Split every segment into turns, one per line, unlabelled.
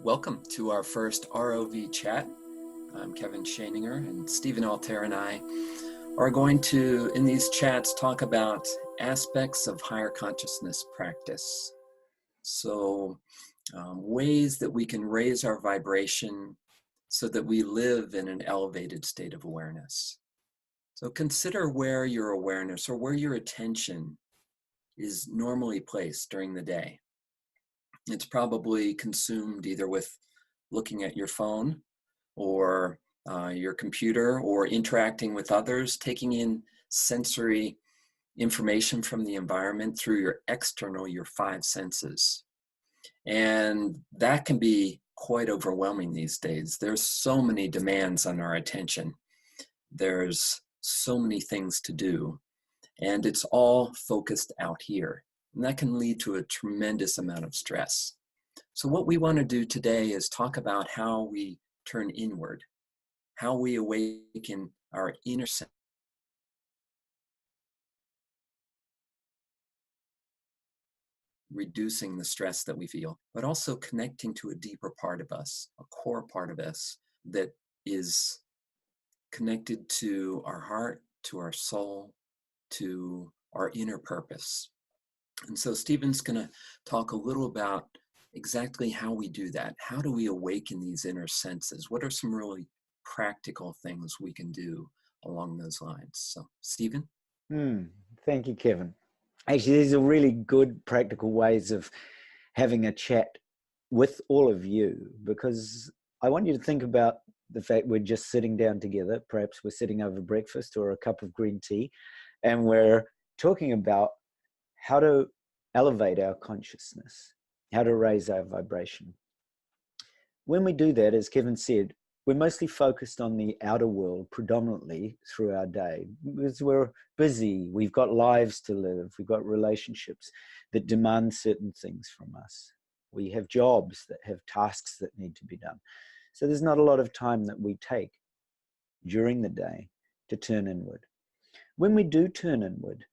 Welcome to our first ROV chat. I'm Kevin Shaninger, and Stephen Altair and I are going to, in these chats, talk about aspects of higher consciousness practice. So ways that we can raise our vibration so that we live in an elevated state of awareness. So consider where your awareness or where your attention is normally placed during the day. It's probably consumed either with looking at your phone or your computer or interacting with others, taking in sensory information from the environment through your external, your five senses. And that can be quite overwhelming these days. There's so many demands on our attention. There's so many things to do, and it's all focused out here. And that can lead to a tremendous amount of stress. So what we want to do today is talk about how we turn inward, how we awaken our inner sense, reducing the stress that we feel, but also connecting to a deeper part of us, a core part of us that is connected to our heart, to our soul, to our inner purpose. And so Stephen's going to talk a little about exactly how we do that. How do we awaken these inner senses? What are some really practical things we can do along those lines? So, Stephen?
Thank you, Kevin. Actually, these are really good practical ways of having a chat with all of you, because I want you to think about the fact we're just sitting down together. Perhaps we're sitting over breakfast or a cup of green tea, and we're talking about how to elevate our consciousness, how to raise our vibration. When we do that, as Kevin said, we're mostly focused on the outer world predominantly through our day because we're busy, we've got lives to live, we've got relationships that demand certain things from us. We have jobs that have tasks that need to be done. So there's not a lot of time that we take during the day to turn inward. When we do turn inward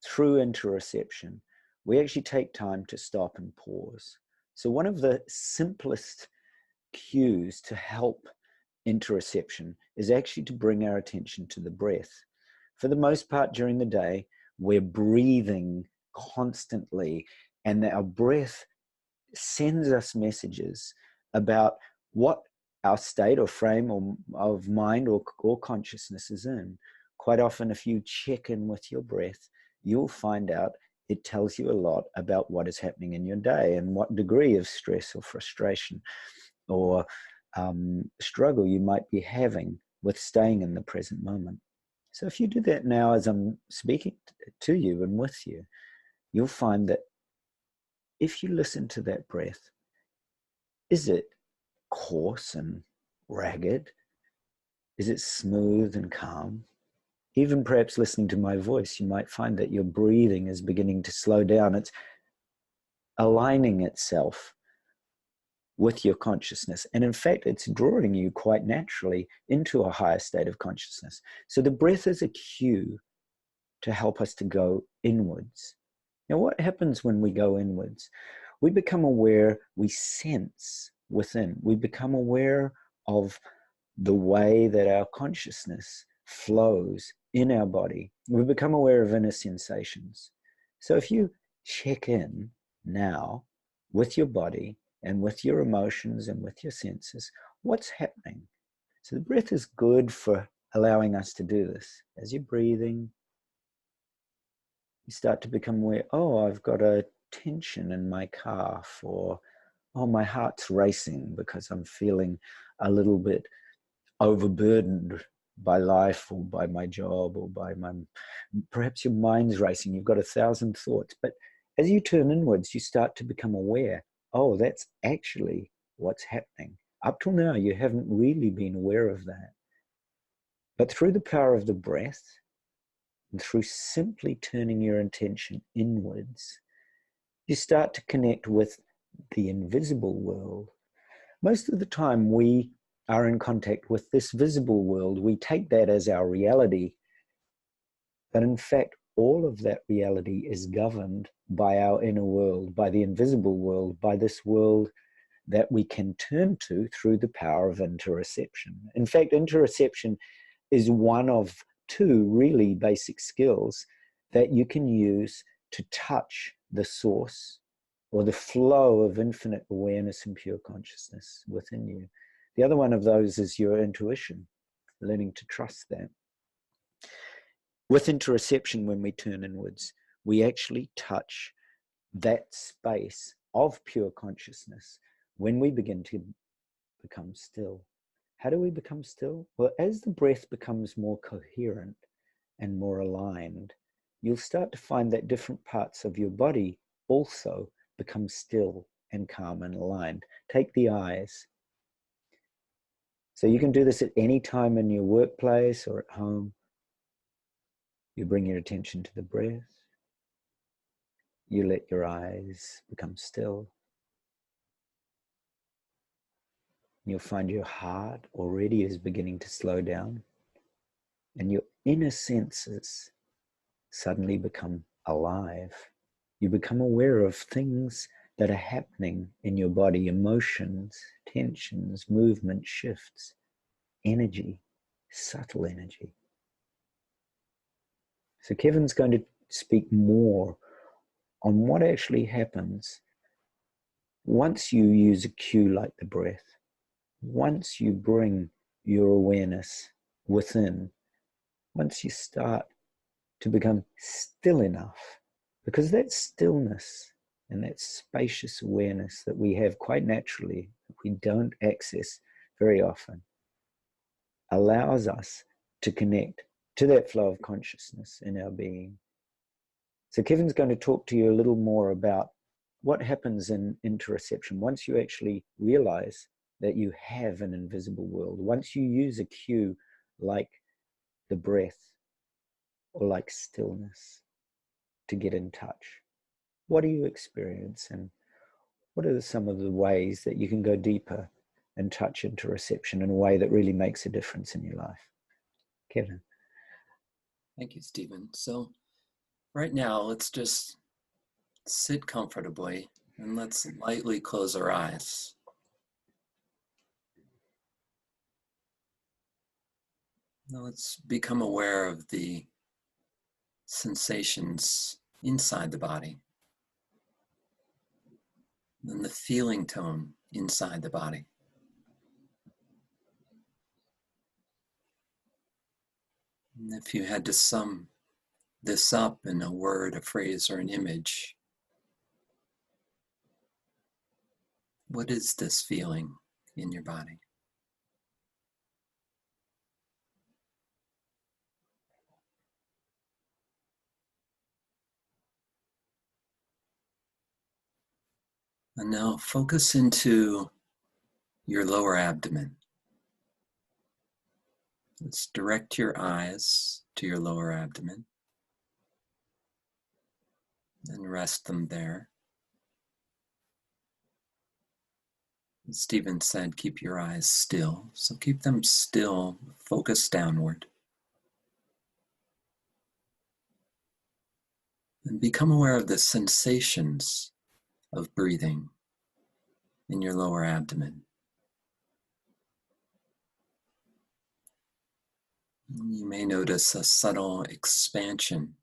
through interoception, we actually take time to stop and pause. So one of the simplest cues to help interoception is actually to bring our attention to the breath. For the most part during the day, we're breathing constantly, and our breath sends us messages about what our state or frame of mind or consciousness is in. Quite often, if you check in with your breath, you'll find out it tells you a lot about what is happening in your day and what degree of stress or frustration or struggle you might be having with staying in the present moment. So if you do that now as I'm speaking to you and with you, you'll find that if you listen to that breath, is it coarse and ragged? Is it smooth and calm? Even perhaps listening to my voice, you might find that your breathing is beginning to slow down. It's aligning itself with your consciousness. And in fact, it's drawing you quite naturally into a higher state of consciousness. So the breath is a cue to help us to go inwards. Now, what happens when we go inwards? We become aware, we sense within. We become aware of the way that our consciousness flows in our body. We become aware of inner sensations. So if you check in now with your body and with your emotions and with your senses, what's happening? So the breath is good for allowing us to do this. As you're breathing, you start to become aware, oh, I've got a tension in my calf, or oh, my heart's racing because I'm feeling a little bit overburdened by life or by my job or by perhaps your mind's racing. You've got 1,000 thoughts. But as you turn inwards, you start to become aware. Oh, that's actually what's happening. Up till now, you haven't really been aware of that. But through the power of the breath and through simply turning your attention inwards, you start to connect with the invisible world. Most of the time, we are in contact with this visible world. We take that as our reality. But in fact, all of that reality is governed by our inner world, by the invisible world, by this world that we can turn to through the power of interoception. In fact, interoception is one of two really basic skills that you can use to touch the source or the flow of infinite awareness and pure consciousness within you. The other one of those is your intuition, learning to trust that. With interoception, when we turn inwards, we actually touch that space of pure consciousness when we begin to become still. How do we become still? Well, as the breath becomes more coherent and more aligned, you'll start to find that different parts of your body also become still and calm and aligned. Take the eyes. So you can do this at any time in your workplace or at home. You bring your attention to the breath. You let your eyes become still. You'll find your heart already is beginning to slow down, and your inner senses suddenly become alive. You become aware of things that are happening in your body, emotions, tensions, movement, shifts, energy, subtle energy. So Kevin's going to speak more on what actually happens once you use a cue like the breath. Once you bring your awareness within, once you start to become still enough, because that stillness and that spacious awareness that we have quite naturally, that we don't access very often, allows us to connect to that flow of consciousness in our being. So Kevin's going to talk to you a little more about what happens in interoception once you actually realize that you have an invisible world. Once you use a cue like the breath or like stillness to get in touch, what do you experience, and what are some of the ways that you can go deeper and touch interoception in a way that really makes a difference in your life? Kevin.
Thank you, Stephen. So right now, let's just sit comfortably and let's lightly close our eyes. Now let's become aware of the sensations inside the body and the feeling tone inside the body. And if you had to sum this up in a word, a phrase, or an image, what is this feeling in your body? And now focus into your lower abdomen. Let's direct your eyes to your lower abdomen and rest them there. As Stephen said, keep your eyes still. So keep them still, focus downward. And become aware of the sensations of breathing in your lower abdomen. You may notice a subtle expansion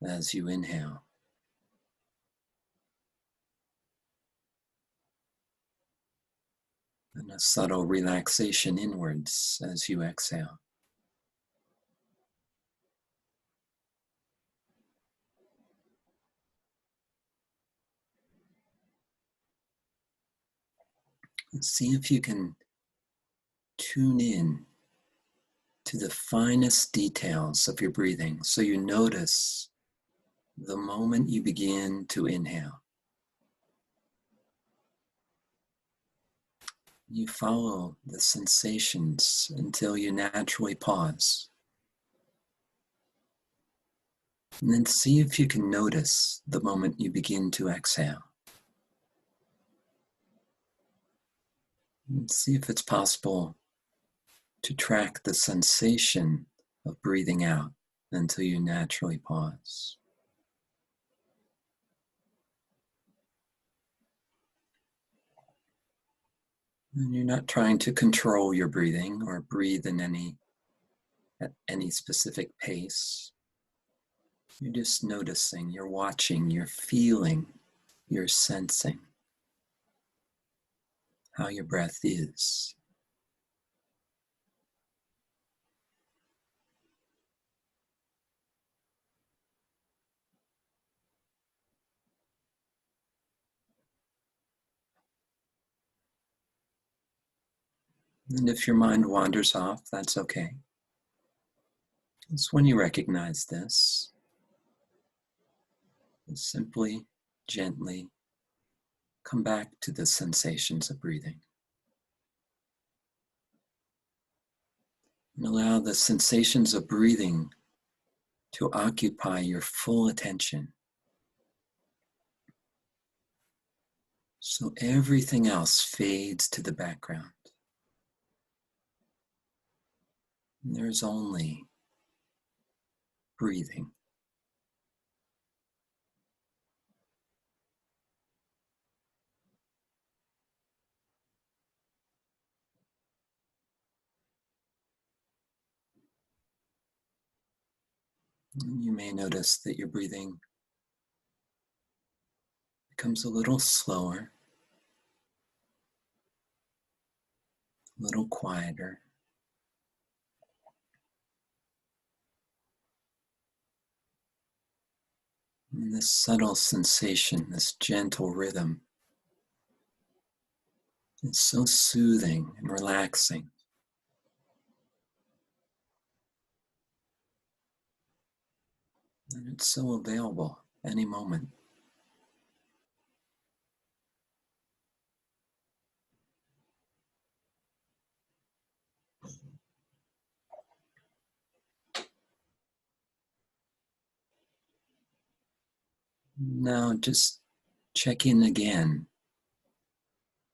as you inhale, and a subtle relaxation inwards as you exhale. And see if you can tune in to the finest details of your breathing, so you notice the moment you begin to inhale. You follow the sensations until you naturally pause. And then see if you can notice the moment you begin to exhale. And see if it's possible to track the sensation of breathing out until you naturally pause. And you're not trying to control your breathing or breathe at any specific pace. You're just noticing, you're watching, you're feeling, you're sensing how your breath is. And if your mind wanders off, that's okay. It's when you recognize this, simply, gently come back to the sensations of breathing. And allow the sensations of breathing to occupy your full attention. So everything else fades to the background. And there's only breathing. And you may notice that your breathing becomes a little slower, a little quieter. And this subtle sensation, this gentle rhythm, is so soothing and relaxing. And it's so available any moment. Now just check in again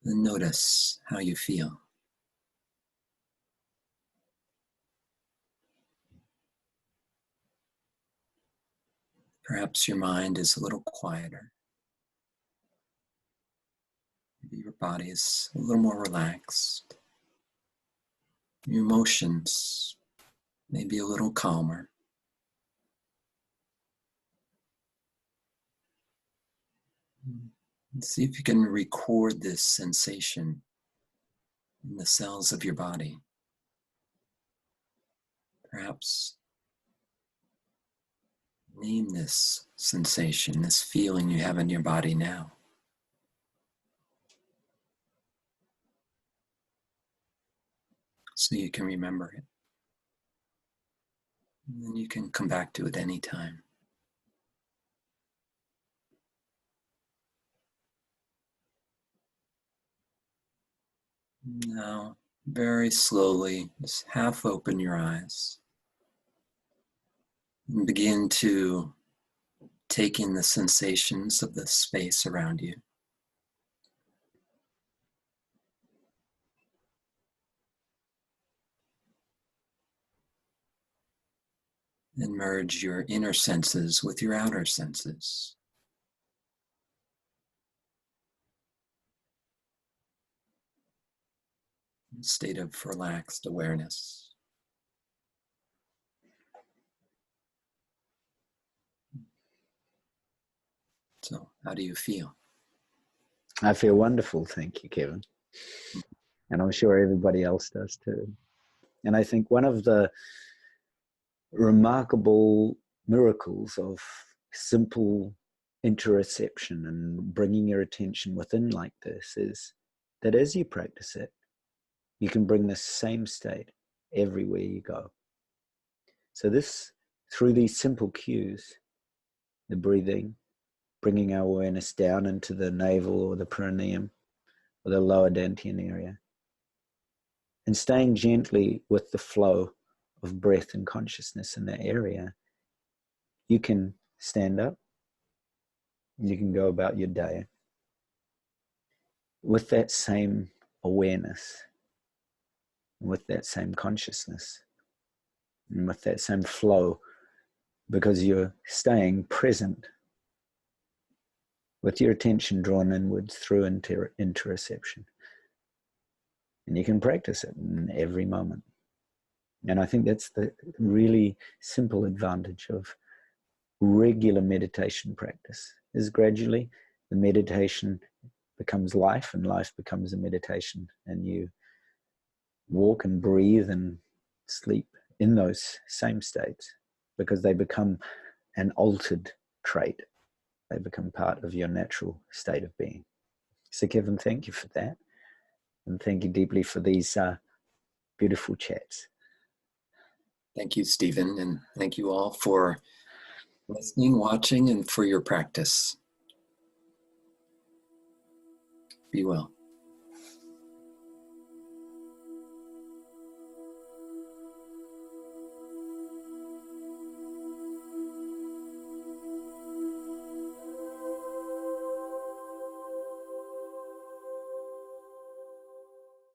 and notice how you feel. Perhaps your mind is a little quieter. Maybe your body is a little more relaxed. Your emotions may be a little calmer. And see if you can record this sensation in the cells of your body. Perhaps name this sensation, this feeling you have in your body now. So you can remember it. And then you can come back to it anytime. Now, very slowly, just half open your eyes and begin to take in the sensations of the space around you. And merge your inner senses with your outer senses. A state of relaxed awareness. So, how do you feel?
I feel wonderful, thank you, Kevin. And I'm sure everybody else does too. And I think one of the remarkable miracles of simple interoception and bringing your attention within like this is that as you practice it, you can bring the same state everywhere you go. So this, through these simple cues, the breathing, bringing our awareness down into the navel or the perineum or the lower dantian area, and staying gently with the flow of breath and consciousness in that area, you can stand up, you can go about your day with that same awareness, with that same consciousness, and with that same flow, because you're staying present with your attention drawn inwards through interoception. and you can practice it in every moment. And I think that's the really simple advantage of regular meditation practice, is gradually the meditation becomes life and life becomes a meditation, and you walk and breathe and sleep in those same states because they become an altered trait. They become part of your natural state of being. So Kevin, thank you for that. And thank you deeply for these beautiful chats.
Thank you, Stephen, and thank you all for listening, watching, and for your practice. Be well.